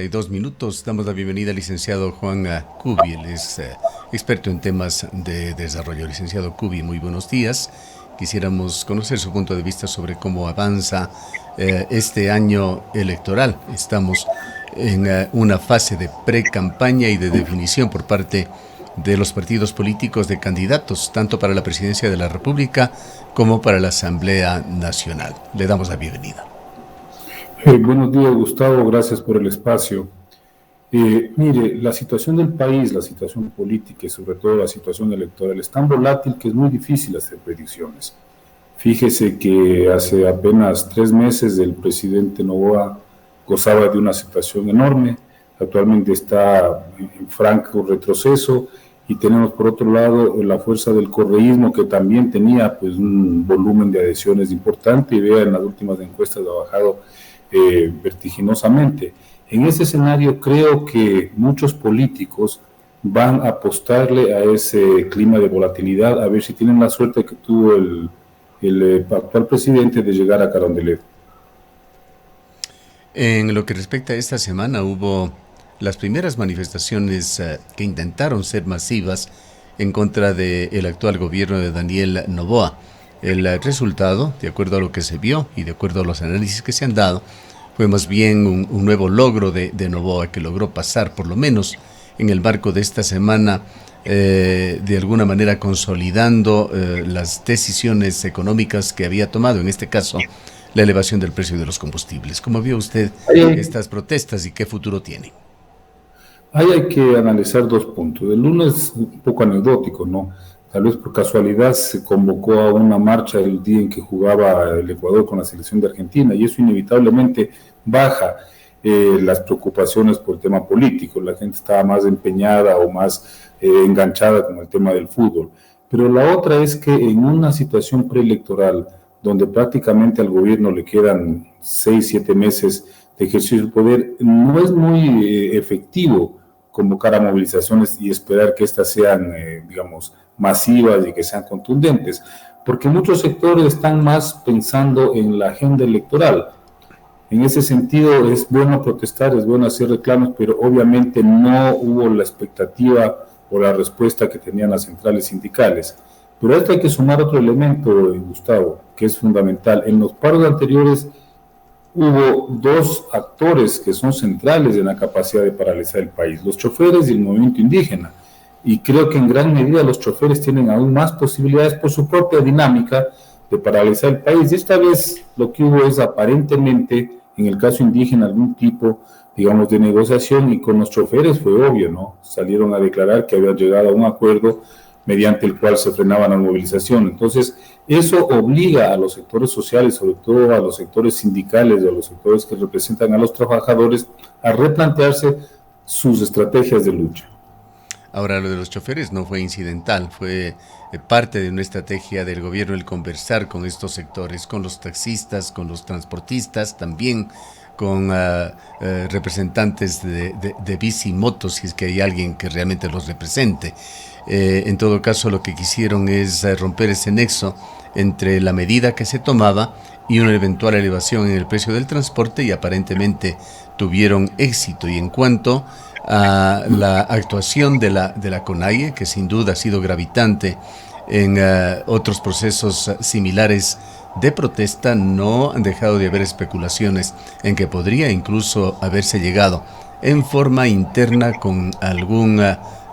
2 minutos. Damos la bienvenida al licenciado Juan Cubi. Él es experto en temas de desarrollo. Licenciado Cubi, muy buenos días. Quisiéramos conocer su punto de vista sobre cómo avanza este año electoral. Estamos en una fase de pre-campaña y de definición por parte de los partidos políticos de candidatos, tanto para la presidencia de la República como para la Asamblea Nacional. Le damos la bienvenida. Buenos días, Gustavo, gracias por el espacio. Mire, la situación del país, la situación política y sobre todo la situación electoral es tan volátil que es muy difícil hacer predicciones. Fíjese que hace apenas 3 meses el presidente Noboa gozaba de una aceptación enorme, actualmente está en franco retroceso y tenemos por otro lado la fuerza del correísmo que también tenía pues un volumen de adhesiones importante y vea en las últimas encuestas ha bajado vertiginosamente. En ese escenario creo que muchos políticos van a apostarle a ese clima de volatilidad a ver si tienen la suerte que tuvo el actual presidente de llegar a Carondelet. En lo que respecta a esta semana hubo las primeras manifestaciones que intentaron ser masivas en contra del actual gobierno de Daniel Noboa. El resultado, de acuerdo a lo que se vio y de acuerdo a los análisis que se han dado, fue más bien un nuevo logro de Noboa, que logró pasar, por lo menos en el marco de esta semana, de alguna manera consolidando las decisiones económicas que había tomado, en este caso, la elevación del precio de los combustibles. ¿Cómo vio usted estas protestas y qué futuro tienen? Ahí hay que analizar 2 puntos. El uno es un poco anecdótico, ¿no? Tal vez por casualidad se convocó a una marcha el día en que jugaba el Ecuador con la selección de Argentina y eso inevitablemente baja las preocupaciones por el tema político. La gente estaba más empeñada o más enganchada con el tema del fútbol. Pero la otra es que en una situación preelectoral donde prácticamente al gobierno le quedan 6, 7 meses de ejercicio del poder, no es muy efectivo convocar a movilizaciones y esperar que éstas sean, digamos, masivas y que sean contundentes, porque muchos sectores están más pensando en la agenda electoral. En ese sentido es bueno protestar, es bueno hacer reclamos, pero obviamente no hubo la expectativa o la respuesta que tenían las centrales sindicales. Pero a esto hay que sumar otro elemento, Gustavo, que es fundamental. En los paros anteriores hubo 2 actores que son centrales en la capacidad de paralizar el país, los choferes y el movimiento indígena. Y creo que en gran medida los choferes tienen aún más posibilidades por su propia dinámica de paralizar el país. Y esta vez lo que hubo es aparentemente, en el caso indígena, algún tipo, digamos, de negociación y con los choferes fue obvio, ¿no? Salieron a declarar que habían llegado a un acuerdo mediante el cual se frenaba la movilización. Entonces, eso obliga a los sectores sociales, sobre todo a los sectores sindicales y a los sectores que representan a los trabajadores, a replantearse sus estrategias de lucha. Ahora, lo de los choferes no fue incidental, fue parte de una estrategia del gobierno el conversar con estos sectores, con los taxistas, con los transportistas, también con representantes de bici y motos, si es que hay alguien que realmente los represente. En todo caso, lo que quisieron es romper ese nexo entre la medida que se tomaba y una eventual elevación en el precio del transporte, y aparentemente tuvieron éxito. Y en cuanto a la actuación de la CONAIE, que sin duda ha sido gravitante en otros procesos similares de protesta, no han dejado de haber especulaciones en que podría incluso haberse llegado en forma interna con algún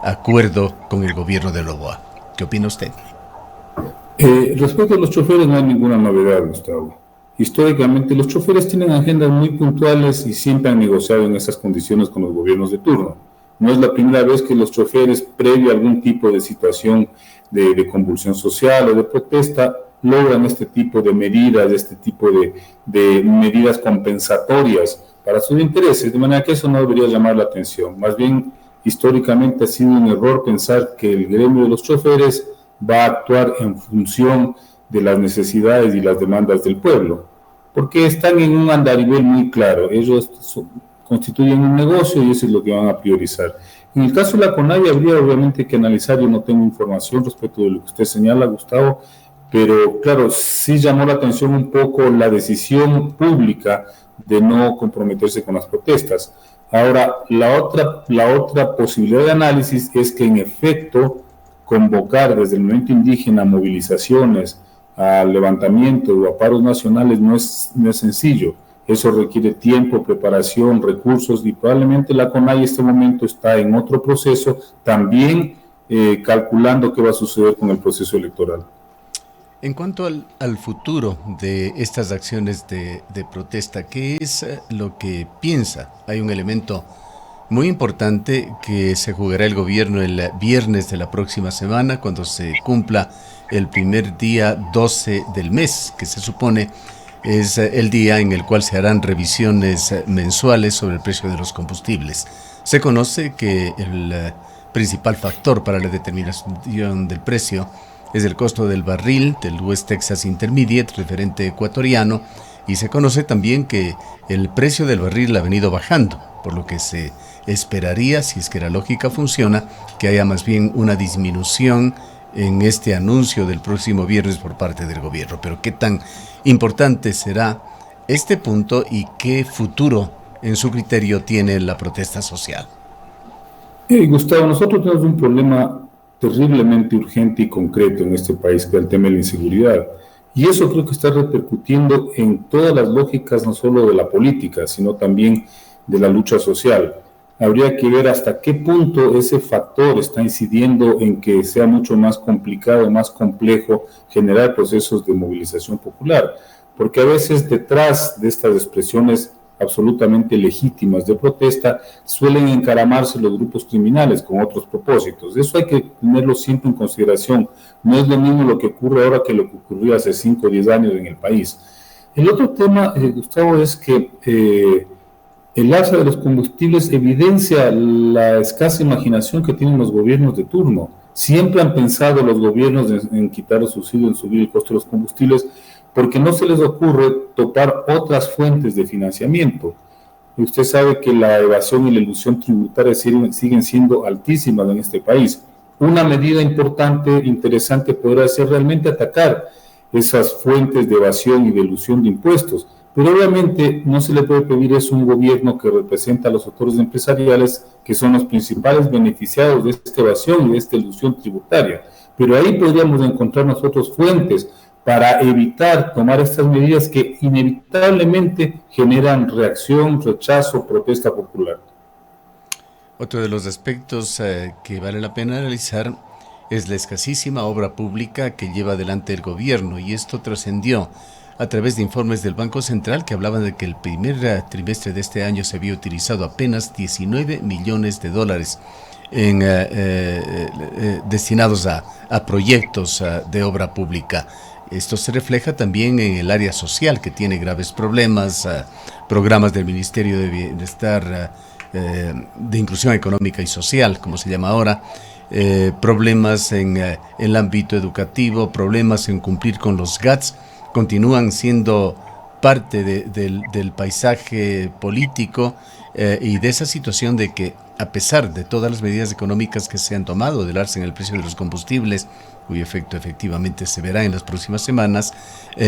acuerdo con el gobierno de Noboa. ¿Qué opina usted? Respecto a los choferes no hay ninguna novedad, Gustavo. Históricamente los choferes tienen agendas muy puntuales y siempre han negociado en esas condiciones con los gobiernos de turno. No es la primera vez que los choferes, previo a algún tipo de situación de convulsión social o de protesta, logran este tipo de medidas, este tipo de medidas compensatorias para sus intereses, de manera que eso no debería llamar la atención. Más bien, históricamente ha sido un error pensar que el gremio de los choferes va a actuar en función de las necesidades y las demandas del pueblo, porque están en un andarivel muy claro. Ellos constituyen un negocio y eso es lo que van a priorizar. En el caso de la CONAIE habría obviamente que analizar, yo no tengo información respecto de lo que usted señala, Gustavo, pero claro, sí llamó la atención un poco la decisión pública de no comprometerse con las protestas. Ahora, la otra posibilidad de análisis es que en efecto convocar desde el movimiento indígena movilizaciones a levantamiento o a paros nacionales no es sencillo. Eso requiere tiempo, preparación, recursos y probablemente la CONAIE en este momento está en otro proceso, también calculando qué va a suceder con el proceso electoral. En cuanto al futuro de estas acciones de protesta, ¿qué es lo que piensa? Hay un elemento muy importante que se jugará el gobierno el viernes de la próxima semana, cuando se cumpla el primer día 12 del mes, que se supone es el día en el cual se harán revisiones mensuales sobre el precio de los combustibles. Se conoce que el principal factor para la determinación del precio es el costo del barril del West Texas Intermediate, referente ecuatoriano, y se conoce también que el precio del barril ha venido bajando, por lo que se esperaría, si es que la lógica funciona, que haya más bien una disminución en este anuncio del próximo viernes por parte del gobierno. Pero ¿qué tan importante será este punto y qué futuro, en su criterio, tiene la protesta social? Gustavo, nosotros tenemos un problema terriblemente urgente y concreto en este país, que es el tema de la inseguridad. Y eso creo que está repercutiendo en todas las lógicas, no solo de la política, sino también de la lucha social. Habría que ver hasta qué punto ese factor está incidiendo en que sea mucho más complicado, más complejo generar procesos de movilización popular, porque a veces detrás de estas expresiones absolutamente legítimas de protesta suelen encaramarse los grupos criminales con otros propósitos. Eso hay que tenerlo siempre en consideración. No es lo mismo lo que ocurre ahora que lo que ocurrió hace 5 o 10 años en el país. El otro tema, Gustavo, es que el alza de los combustibles evidencia la escasa imaginación que tienen los gobiernos de turno. Siempre han pensado los gobiernos en quitar los subsidios, en subir el costo de los combustibles, porque no se les ocurre topar otras fuentes de financiamiento. Y usted sabe que la evasión y la elusión tributaria siguen siendo altísimas en este país. Una medida importante, interesante, podrá ser realmente atacar esas fuentes de evasión y de elusión de impuestos. Pero obviamente no se le puede pedir eso a un gobierno que representa a los sectores empresariales, que son los principales beneficiados de esta evasión y de esta elusión tributaria. Pero ahí podríamos encontrar nosotros fuentes para evitar tomar estas medidas que inevitablemente generan reacción, rechazo, protesta popular. Otro de los aspectos que vale la pena analizar es la escasísima obra pública que lleva adelante el gobierno, y esto trascendió a través de informes del Banco Central que hablaban de que el primer trimestre de este año se había utilizado apenas 19 millones de dólares en, destinados a proyectos de obra pública. Esto se refleja también en el área social, que tiene graves problemas, programas del Ministerio de Bienestar, de Inclusión Económica y Social, como se llama ahora, problemas en el ámbito educativo, problemas en cumplir con los GATS, continúan siendo parte del paisaje político y de esa situación de que, a pesar de todas las medidas económicas que se han tomado, del alza en el precio de los combustibles, cuyo efecto efectivamente se verá en las próximas semanas,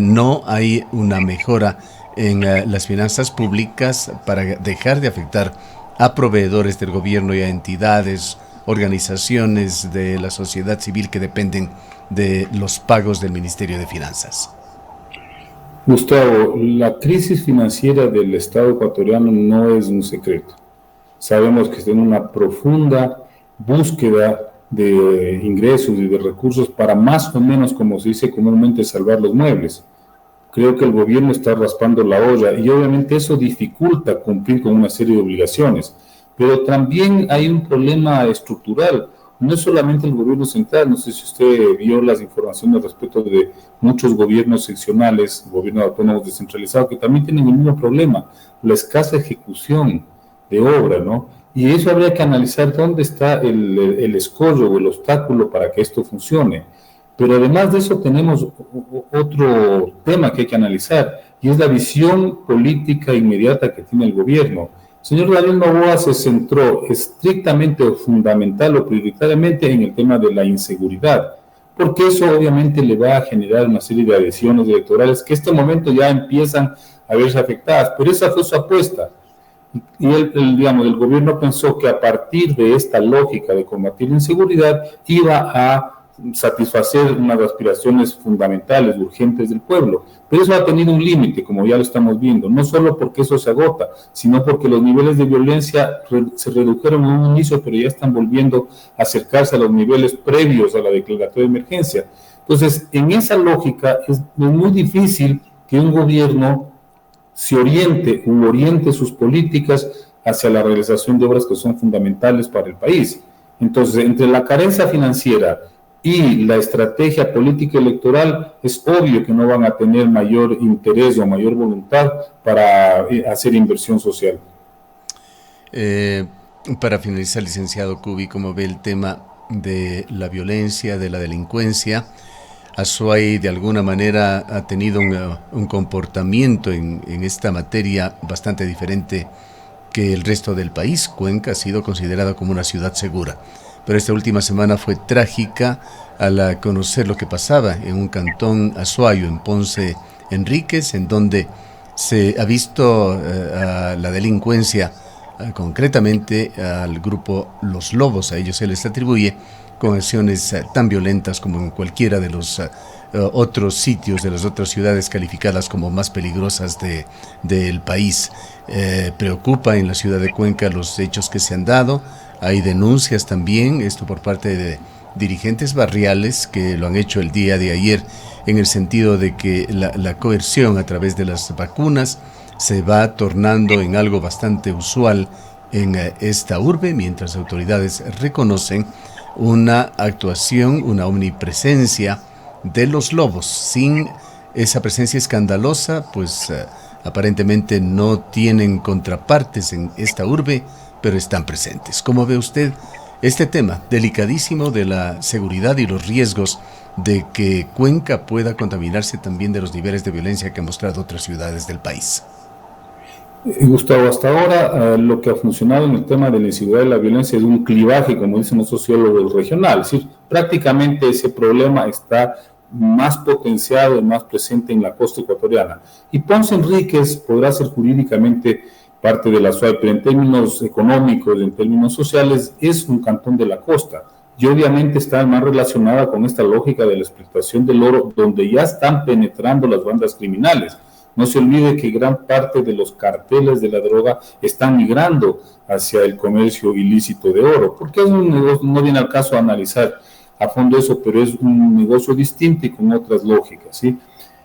no hay una mejora en las finanzas públicas para dejar de afectar a proveedores del gobierno y a entidades, organizaciones de la sociedad civil que dependen de los pagos del Ministerio de Finanzas. Gustavo, la crisis financiera del Estado ecuatoriano no es un secreto. Sabemos que está en una profunda búsqueda de ingresos y de recursos para más o menos, como se dice comúnmente, salvar los muebles. Creo que el gobierno está raspando la olla y obviamente eso dificulta cumplir con una serie de obligaciones. Pero también hay un problema estructural. No es solamente el gobierno central, no sé si usted vio las informaciones respecto de muchos gobiernos seccionales, gobiernos autónomos descentralizados, que también tienen el mismo problema, la escasa ejecución de obra, ¿no? Y eso habría que analizar dónde está el escollo o el obstáculo para que esto funcione. Pero además de eso tenemos otro tema que hay que analizar, y es la visión política inmediata que tiene el gobierno. El señor Daniel Noboa se centró estrictamente o fundamental o prioritariamente en el tema de la inseguridad, porque eso obviamente le va a generar una serie de adhesiones electorales que en este momento ya empiezan a verse afectadas, pero esa fue su apuesta. Y digamos, el gobierno pensó que a partir de esta lógica de combatir la inseguridad iba a satisfacer unas aspiraciones fundamentales, urgentes del pueblo. Pero eso ha tenido un límite, como ya lo estamos viendo, no solo porque eso se agota, sino porque los niveles de violencia se redujeron en un inicio, pero ya están volviendo a acercarse a los niveles previos a la declaratoria de emergencia. Entonces, en esa lógica es muy difícil que un gobierno se oriente sus políticas hacia la realización de obras que son fundamentales para el país. Entonces, entre la carencia financiera y la estrategia política electoral, es obvio que no van a tener mayor interés o mayor voluntad para hacer inversión social. Para finalizar, licenciado Cubi, ¿cómo ve el tema de la violencia, de la delincuencia? Azuay de alguna manera ha tenido un comportamiento en esta materia bastante diferente que el resto del país. Cuenca ha sido considerada como una ciudad segura, pero esta última semana fue trágica al conocer lo que pasaba en un cantón azuayo, en Ponce Enríquez, en donde se ha visto a la delincuencia, concretamente al grupo Los Lobos, a ellos se les atribuye, con acciones tan violentas como en cualquiera de los otros sitios, de las otras ciudades calificadas como más peligrosas del país. Preocupa en la ciudad de Cuenca los hechos que se han dado. Hay denuncias también, esto por parte de dirigentes barriales que lo han hecho el día de ayer, en el sentido de que la coerción a través de las vacunas se va tornando en algo bastante usual en esta urbe, mientras autoridades reconocen una actuación, una omnipresencia de los lobos. Sin esa presencia escandalosa, pues aparentemente no tienen contrapartes en esta urbe, pero están presentes. ¿Cómo ve usted este tema delicadísimo de la seguridad y los riesgos de que Cuenca pueda contaminarse también de los niveles de violencia que han mostrado otras ciudades del país? Gustavo, hasta ahora lo que ha funcionado en el tema de la inseguridad y la violencia es un clivaje, como dicen los sociólogos, regional. Es decir, prácticamente ese problema está más potenciado y más presente en la costa ecuatoriana. Y Ponce Enríquez podrá ser jurídicamente parte de la SUAY, pero en términos económicos, en términos sociales, es un cantón de la costa. Y obviamente está más relacionada con esta lógica de la explotación del oro, donde ya están penetrando las bandas criminales. No se olvide que gran parte de los carteles de la droga están migrando hacia el comercio ilícito de oro, porque es un negocio, no viene al caso analizar a fondo eso, pero es un negocio distinto y con otras lógicas, ¿sí?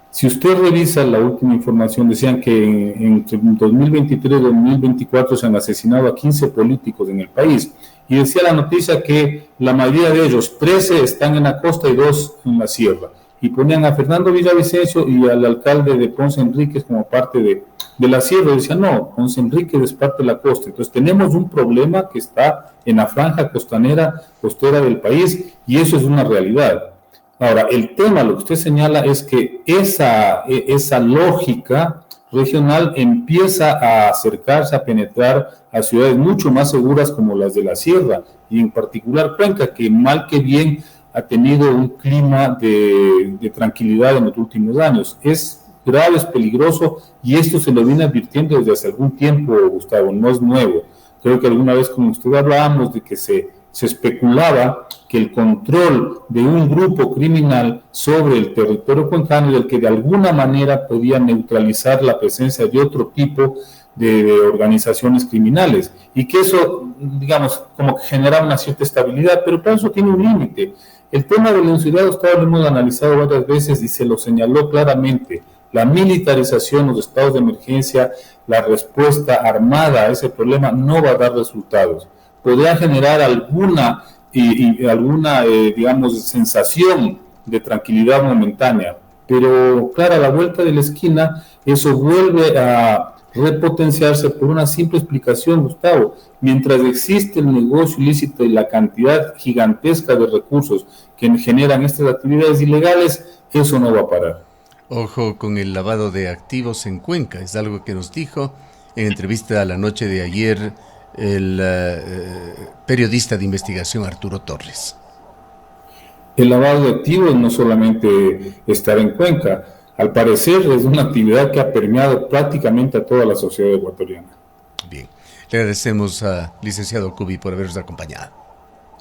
Si usted revisa la última información, decían que entre 2023 y 2024 se han asesinado a 15 políticos en el país, y decía la noticia que la mayoría de ellos, 13 están en la costa y 2 en la sierra. Y ponían a Fernando Villavicencio y al alcalde de Ponce Enríquez como parte de la sierra. Decían, no, Ponce Enríquez es parte de la costa. Entonces tenemos un problema que está en la franja costera del país, y eso es una realidad. Ahora, el tema, lo que usted señala es que esa lógica regional empieza a acercarse, a penetrar a ciudades mucho más seguras como las de la sierra, y en particular Cuenca, que mal que bien ha tenido un clima de tranquilidad en los últimos años. Es grave, es peligroso, y esto se lo viene advirtiendo desde hace algún tiempo, Gustavo, no es nuevo. Creo que alguna vez con usted hablábamos de que se especulaba que el control de un grupo criminal sobre el territorio cuencano, del que de alguna manera podía neutralizar la presencia de otro tipo de organizaciones criminales, y que eso, digamos, como que generaba una cierta estabilidad, pero para eso tiene un límite. El tema de la inseguridad, Gustavo, lo hemos analizado varias veces y se lo señaló claramente. La militarización, los estados de emergencia, la respuesta armada a ese problema no va a dar resultados. Podría generar alguna digamos, sensación de tranquilidad momentánea, pero claro, a la vuelta de la esquina eso vuelve a repotenciarse por una simple explicación, Gustavo. Mientras existe el negocio ilícito y la cantidad gigantesca de recursos que generan estas actividades ilegales, eso no va a parar. Ojo con el lavado de activos en Cuenca, es algo que nos dijo en entrevista a la noche de ayer el periodista de investigación Arturo Torres. El lavado de activos no solamente estará en Cuenca, al parecer es una actividad que ha permeado prácticamente a toda la sociedad ecuatoriana. Bien, le agradecemos a licenciado Cubi por habernos acompañado.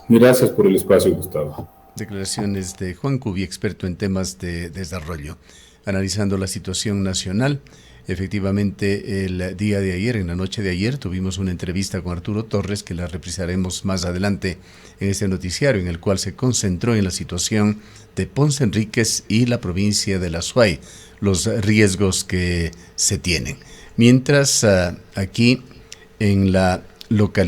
Gracias por el espacio, Gustavo. Declaraciones de Juan Cubi, experto en temas de desarrollo, analizando la situación nacional. Efectivamente, el día de ayer, en la noche de ayer, tuvimos una entrevista con Arturo Torres, que la reprisaremos más adelante en este noticiario, en el cual se concentró en la situación de Ponce Enríquez y la provincia de La Suay, los riesgos que se tienen. Mientras, aquí en la localidad